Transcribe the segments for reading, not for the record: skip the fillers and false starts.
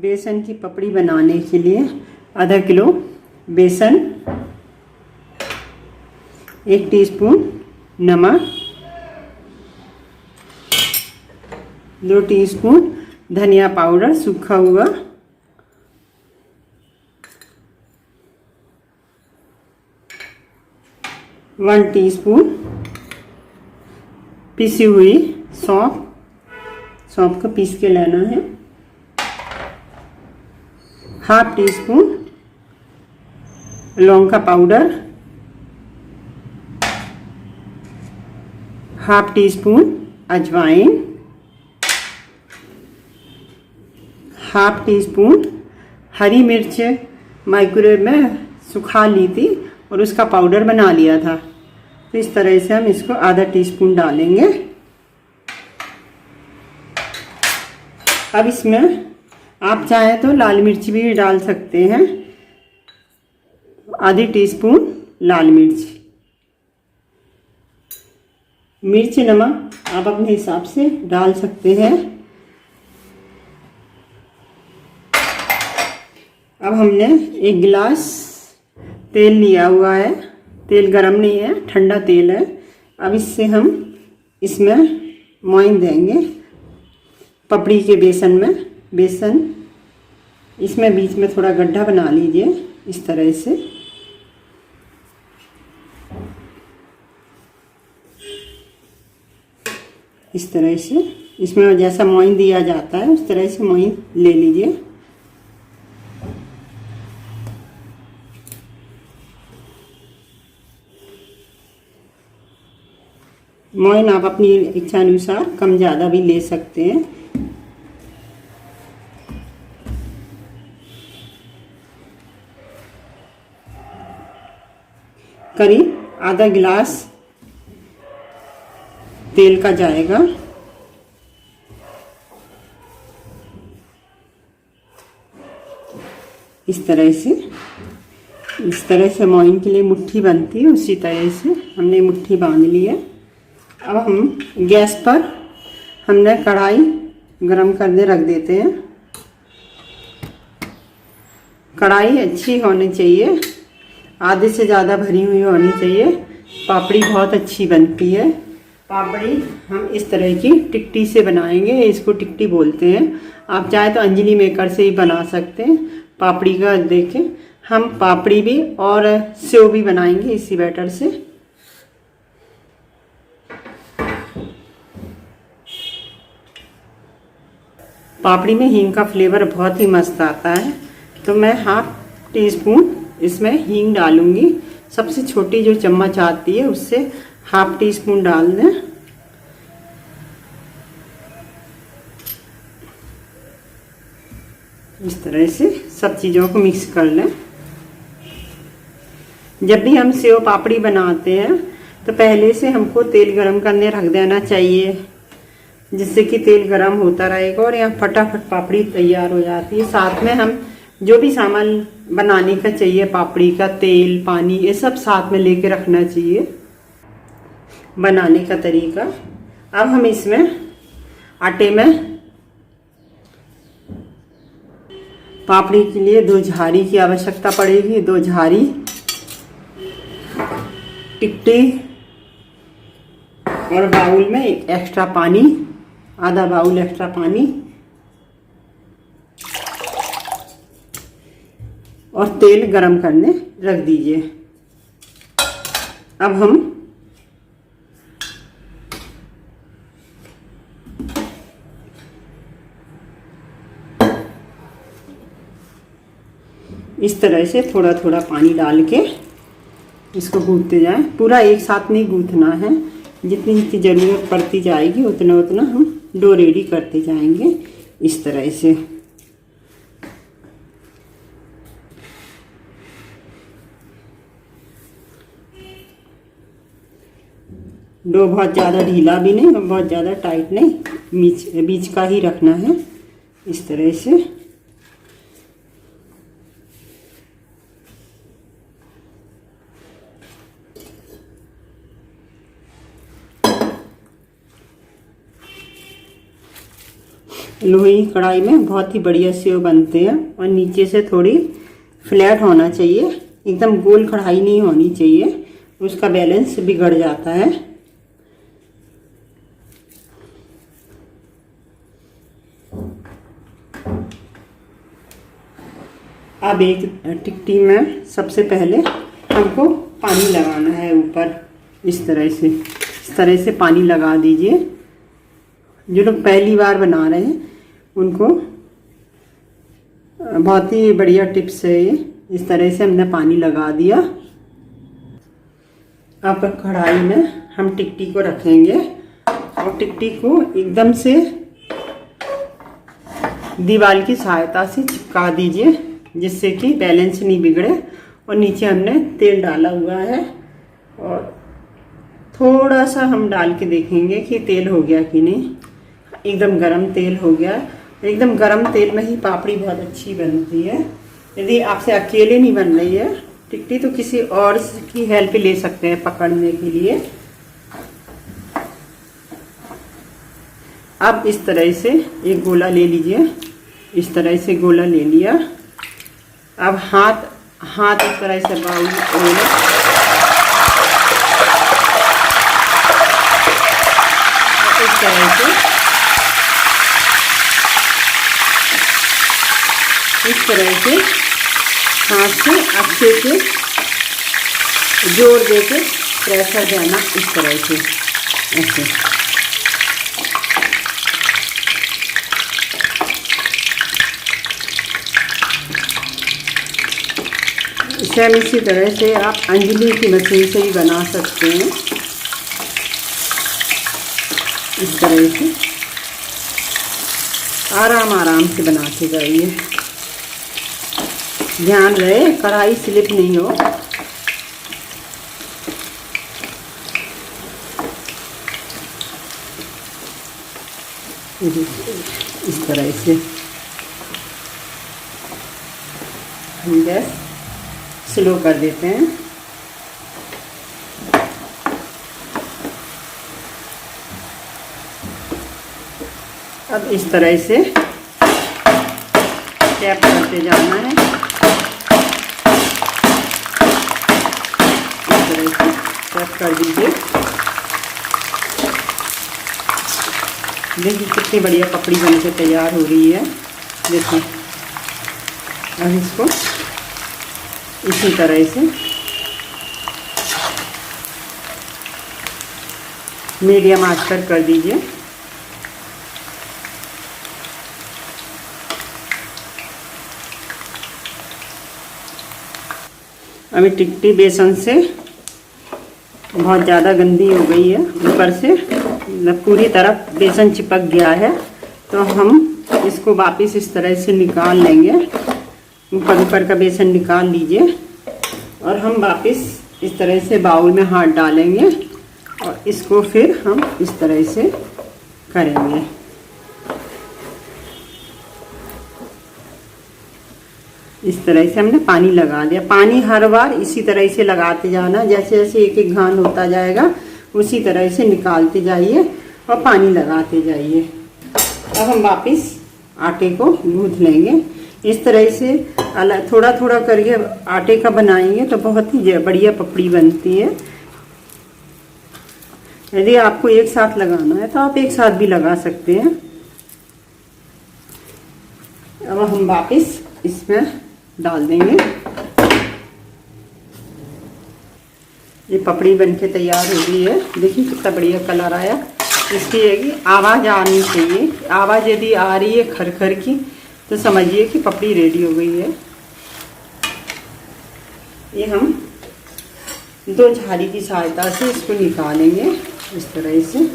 बेसन की पपड़ी बनाने के लिए आधा किलो बेसन, 1 टीस्पून नमक, 2 टीस्पून धनिया पाउडर सूखा हुआ, 1 टीस्पून पिसी हुई सौंफ को पीस के लेना है, हाफ टी स्पून लौंग का पाउडर, हाफ टी स्पून अजवाइन, हाफ टी स्पून हरी मिर्च माइक्रोवेव में सुखा ली थी और उसका पाउडर बना लिया था। तो इस तरह से हम इसको आधा टीस्पून डालेंगे। अब इसमें आप चाहें तो लाल मिर्च भी डाल सकते हैं, आधी टीस्पून लाल मिर्च नमक आप अपने हिसाब से डाल सकते हैं। अब हमने 1 गिलास तेल लिया हुआ है, तेल गरम नहीं है, ठंडा तेल है। अब इससे हम इसमें मोइन देंगे पपड़ी के बेसन में। बेसन इसमें बीच में थोड़ा गड्ढा बना लीजिए इस तरह से। इस तरह से इसमें जैसा मोइन दिया जाता है उस तरह से मोइन ले लीजिए। मोइन आप अपनी इच्छा अनुसार कम ज़्यादा भी ले सकते हैं। करीब आधा गिलास तेल का जाएगा। इस तरह से मोइन के लिए मुट्ठी बनती है, उसी तरह से हमने मुट्ठी बांध ली है। अब हम गैस पर हमने कढ़ाई गरम करने रख देते हैं। कढ़ाई अच्छी होनी चाहिए, आधे से ज़्यादा भरी हुई होनी चाहिए। पापड़ी बहुत अच्छी बनती है। पापड़ी हम इस तरह की टिक्टी से बनाएंगे, इसको टिक्टी बोलते हैं। आप चाहे तो अंजलि मेकर से ही बना सकते हैं। पापड़ी का देखें, हम पापड़ी भी और सेव भी बनाएंगे इसी बैटर से। पापड़ी में हींग का फ्लेवर बहुत ही मस्त आता है, तो मैं हाफ टी स्पून इसमें हींग डालूंगी। सबसे छोटी जो चम्मच आती है उससे हाफ टी स्पून डाल दें। इस तरह से सब चीज़ों को मिक्स कर लें। जब भी हम सेव पापड़ी बनाते हैं तो पहले से हमको तेल गरम करने रख देना चाहिए, जिससे कि तेल गरम होता रहेगा और यहाँ फटाफट पापड़ी तैयार हो जाती है। साथ में हम जो भी सामान बनाने का चाहिए, पापड़ी का तेल, पानी, ये सब साथ में लेके रखना चाहिए। बनाने का तरीका, अब हम इसमें आटे में पापड़ी के लिए 2 झारी की आवश्यकता पड़ेगी। 2 झारी टिक्टी और बाउल में एक एक्स्ट्रा पानी, आधा बाउल एक्स्ट्रा पानी और तेल गरम करने रख दीजिए। अब हम इस तरह से थोड़ा थोड़ा पानी डाल के इसको गूंथते जाएं। पूरा एक साथ नहीं गूंथना है, जितनी जितनी ज़रूरत पड़ती जाएगी उतना उतना हम डो रेडी करते जाएंगे इस तरह से। डो बहुत ज़्यादा ढीला भी नहीं और बहुत ज़्यादा टाइट नहीं, बीच का ही रखना है इस तरह से। लोहे की कढ़ाई में बहुत ही बढ़िया सेव बनते हैं। और नीचे से थोड़ी फ्लैट होना चाहिए, एकदम गोल कढ़ाई नहीं होनी चाहिए, उसका बैलेंस बिगड़ जाता है। अब एक टिक्की में सबसे पहले हमको पानी लगाना है ऊपर, इस तरह से पानी लगा दीजिए। जो लोग पहली बार बना रहे हैं उनको बहुत ही बढ़िया टिप्स है ये। इस तरह से हमने पानी लगा दिया। अब कढ़ाई में हम टिक्की को रखेंगे और टिक्की को एकदम से दीवार की सहायता से चिपका दीजिए, जिससे कि बैलेंस नहीं बिगड़े। और नीचे हमने तेल डाला हुआ है और थोड़ा सा हम डाल के देखेंगे कि तेल हो गया कि नहीं। एकदम गरम तेल हो गया। एकदम गरम तेल में ही पापड़ी बहुत अच्छी बनती है। यदि आपसे अकेले नहीं बन रही है टिक्की तो किसी और की हेल्प ले सकते हैं पकड़ने के लिए। अब इस तरह से एक गोला ले लीजिए, इस तरह से गोला ले लिया। अब हाथ इस तरह से बाउल इस तरह से हाथ से अच्छे से जोर देके प्रेशर देना, इस तरह से ऐसे। सेम इसी तरह से आप अंजलि की मशीन से भी बना सकते हैं, इस तरह से आराम से बनाते जाइए। ध्यान रहे कढ़ाई स्लिप नहीं हो। इस तरह से हम गैस स्लो कर देते हैं। अब इस तरह से टैप करते जाना है, इस तरह से टैप कर दीजिए। देखिए कितनी बढ़िया पपड़ी बन के तैयार हो रही है। देखिए अब इसको इसी तरह से मीडियम आंच पर कर दीजिए। अभी टिक्की बेसन से बहुत ज़्यादा गंदी हो गई है, ऊपर से पूरी तरफ बेसन चिपक गया है, तो हम इसको वापस इस तरह से निकाल लेंगे। ऊपर का बेसन निकाल लीजिए और हम वापस इस तरह से बाउल में हाथ डालेंगे और इसको फिर हम इस तरह से करेंगे। इस तरह से हमने पानी लगा दिया। पानी हर बार इसी तरह से लगाते जाना, जैसे जैसे एक एक घान होता जाएगा उसी तरह से निकालते जाइए और पानी लगाते जाइए। अब हम वापस आटे को गूंथ लेंगे। इस तरह से अलग थोड़ा थोड़ा करके आटे का बनाएंगे तो बहुत ही बढ़िया पपड़ी बनती है। यदि आपको एक साथ लगाना है तो आप एक साथ भी लगा सकते हैं। अब हम वापस इसमें डाल देंगे। ये पपड़ी बनके तैयार हो गई है। देखिए कितना बढ़िया कलर आया। इसकी आवाज़ आनी चाहिए। आवाज़ यदि आ रही है खरखर की तो समझिए कि पपड़ी रेडी हो गई है। ये हम दो झाड़ी की सहायता से इसको निकालेंगे इस तरह से।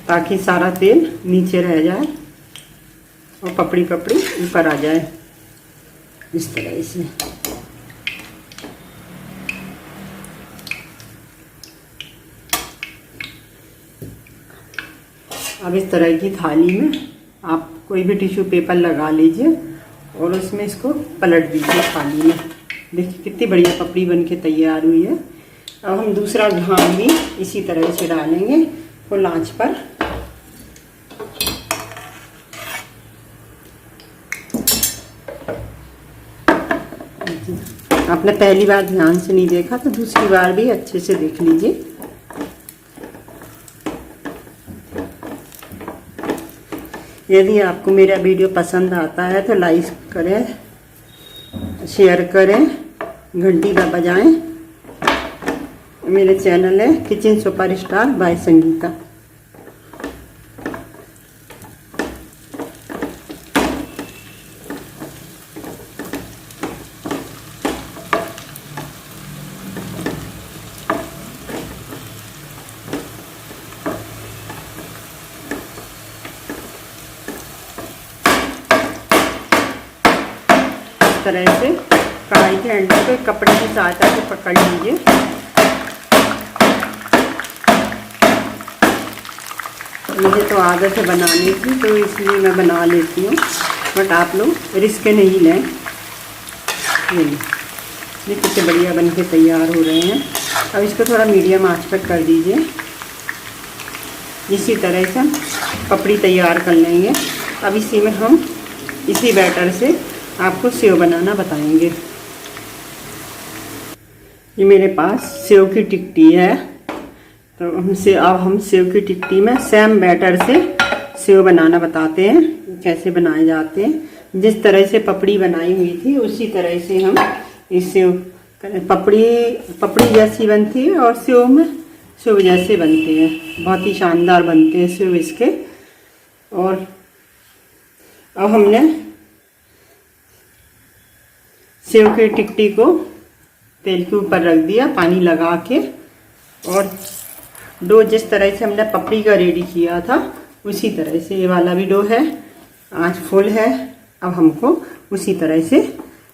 ताकि सारा तेल नीचे रह जाए और पपड़ी पपड़ी ऊपर आ जाए इस तरह से। अब इस तरह की थाली में आप कोई भी टिश्यू पेपर लगा लीजिए और उसमें इसको पलट दीजिए थाली में। देखिए कितनी बढ़िया पपड़ी बन के तैयार हुई है। अब हम दूसरा घाम भी इसी तरह से डालेंगे फुल आंच पर। आपने पहली बार ध्यान से नहीं देखा तो दूसरी बार भी अच्छे से देख लीजिए। यदि आपको मेरा वीडियो पसंद आता है तो लाइक करें, शेयर करें, घंटी का बजाएं। मेरे चैनल है किचन सुपरस्टार बाय संगीता। इस तरह से कढ़ाई के हैंडल पे कपड़े की सहायता से पकड़ लीजिए। मुझे तो आदत है बनाने की तो इसलिए मैं बना लेती हूँ, बट आप लोग रिस्क नहीं लें। ये कितने बढ़िया बन के तैयार हो रहे हैं। अब इसको थोड़ा मीडियम आंच पर कर दीजिए। इसी तरह से पपड़ी तैयार कर लेंगे। अब इसी में हम इसी बैटर से आपको सेव बनाना बताएंगे। ये मेरे पास सेव की टिक्की है, तो अब हम सेव की टिक्की में सेम बैटर से सेव बनाना बताते हैं, कैसे बनाए जाते हैं। जिस तरह से पपड़ी बनाई हुई थी उसी तरह से हम इस सेव पपड़ी जैसी बनती है और सेव जैसे बनते हैं। बहुत ही शानदार बनते हैं सेव इसके। और अब हमने सेव की टिक्की को तेल के ऊपर रख दिया पानी लगा के, और डो जिस तरह से हमने पपड़ी का रेडी किया था उसी तरह से ये वाला भी डो है। आंच फुल है। अब हमको उसी तरह से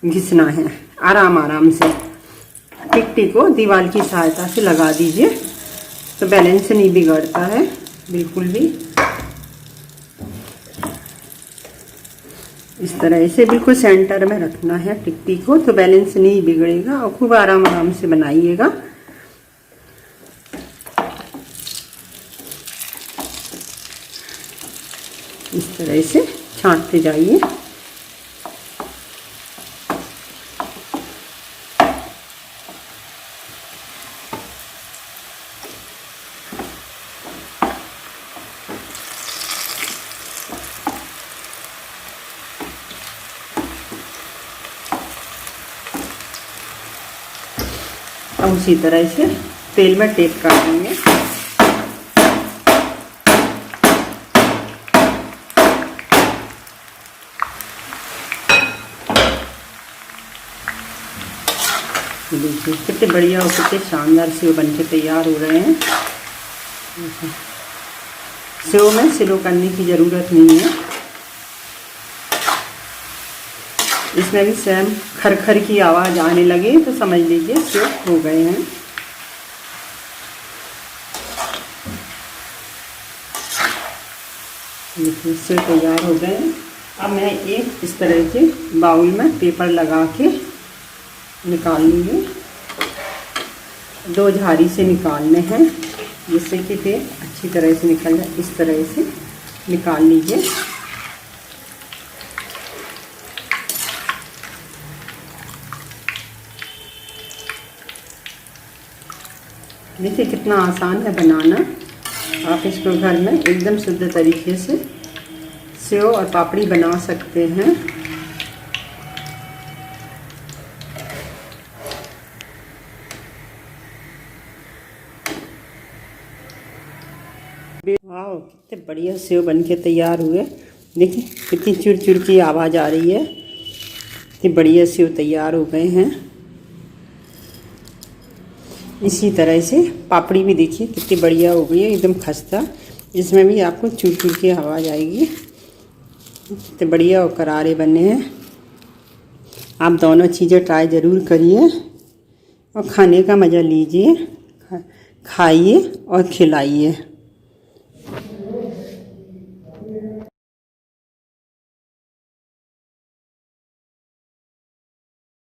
घिसना है आराम आराम से। टिक्की को दीवार की सहायता से लगा दीजिए तो बैलेंस नहीं बिगड़ता है बिल्कुल भी। इस तरह से बिल्कुल सेंटर में रखना है टिक्की को, तो बैलेंस नहीं बिगड़ेगा। और खूब आराम आराम से बनाइएगा। इस तरह से छांटते जाइए। अब उसी तरह से तेल में टेप कर देंगे। देखिए कितने बढ़िया और कितने शानदार सेव बनके तैयार हो रहे हैं। सेव में स्लो करने की ज़रूरत नहीं है। इसमें भी सेम खरखर की आवाज़ आने लगे तो समझ लीजिए सेव हो गए हैं। देखिए सेव तैयार हो गए हैं। अब मैं एक इस तरह के बाउल में पेपर लगा के निकाल लूँगी। 2 झाड़ी से निकालने हैं जिससे कि तेल अच्छी तरह से निकल जाए। इस तरह से निकाल लीजिए। देखिए कितना आसान है बनाना। आप इसको घर में एकदम शुद्ध तरीके से सेव और पापड़ी बना सकते हैं। वाह कितने बढ़िया सेव बनके तैयार हुए। देखिए कितनी चुर चुर की आवाज़ आ रही है। कितनी बढ़िया सेव तैयार हो गए हैं। इसी तरह से पापड़ी भी देखिए कितनी बढ़िया हो गई है, एकदम खस्ता। इसमें भी आपको चुर चुर की आवाज़ आएगी। कितने बढ़िया और करारे बने हैं। आप दोनों चीज़ें ट्राई ज़रूर करिए और खाने का मज़ा लीजिए, खाइए और खिलाइए।